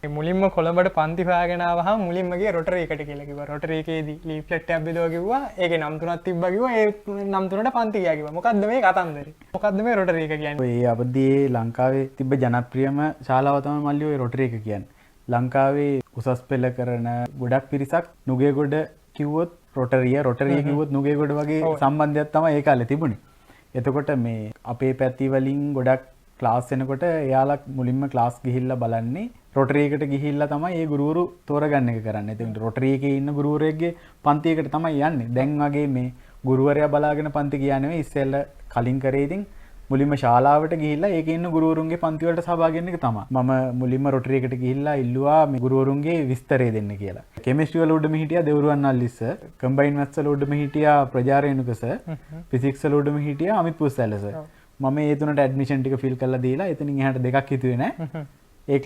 මුලින්ම කොළඹට පන්ති හොයාගෙන ආවහම මුලින්ම ගියේ රොටරි එකට කියලා කිව්වා. රොටරි එකේදී ලීෆ්ලට් එකක් බෙදුවා කිව්වා. ඒකේ නම් තුනක් තිබ්බා කිව්වා. ඒ නම් තුනට පන්ති ගියා කිව්වා. මොකද්ද මේ කතන්දරේ? මොකද්ද මේ රොටරි එක කියන්නේ? ඔය අවදියේ ලංකාවේ තිබ්බ ජනප්‍රියම ශාලාව තමයි මල්ලි ඔය රොටරි එක කියන්නේ. ලංකාවේ උසස් පෙළ කරන ගොඩක් පිරිසක් නුගේගොඩ කිව්වොත් රොටරිය කිව්වොත් නුගේගොඩ වගේ සම්බන්ධයක් තමයි ඒ කාලේ තිබුණේ. එතකොට මේ අපේ පැති වලින් ගොඩක් ක්ලාස් වෙනකොට එයාලා මුලින්ම ක්ලාස් ගිහිල්ලා බලන්නේ රොටරි එකට ගිහිල්ලා තමයි ඒ ගුරුවරු තෝරගන්න එක කරන්නේ. ඉතින් රොටරි එකේ ඉන්න ගුරුවරයෙක්ගේ පන්ති එකට තමයි යන්නේ. දැන් වගේ මේ ගුරුවරයා බලාගෙන පන්ති ගියා නෙවෙයි ඉස්සෙල්ලා කලින් කරේ ඉතින් මුලින්ම ශාලාවට ගිහිල්ලා ඒකේ ඉන්න ගුරුවරුන්ගේ පන්ති වලට සහභාගී වෙන්න එක තමයි. මම මුලින්ම රොටරි එකට ගිහිල්ලා ඉල්ලුවා මේ ගුරුවරුන්ගේ විස්තරය දෙන්න කියලා. කෙමිස්ට්‍රි වල උඩම හිටියා දෙවරුවන්නාල්ලිස් සර්, කම්බයින් මැත්ස් වල උඩම හිටියා ප්‍රජාරේණුක සර්, ෆිසික්ස් වල උඩම හිටියා අමිත් පුස්සැල්ල සර්. මම ඒ තුනට ඇඩ්මිෂන් ටික ෆිල් කරලා දීලා එතනින් එහාට දෙකක් හිතුවේ නෑ. ඒ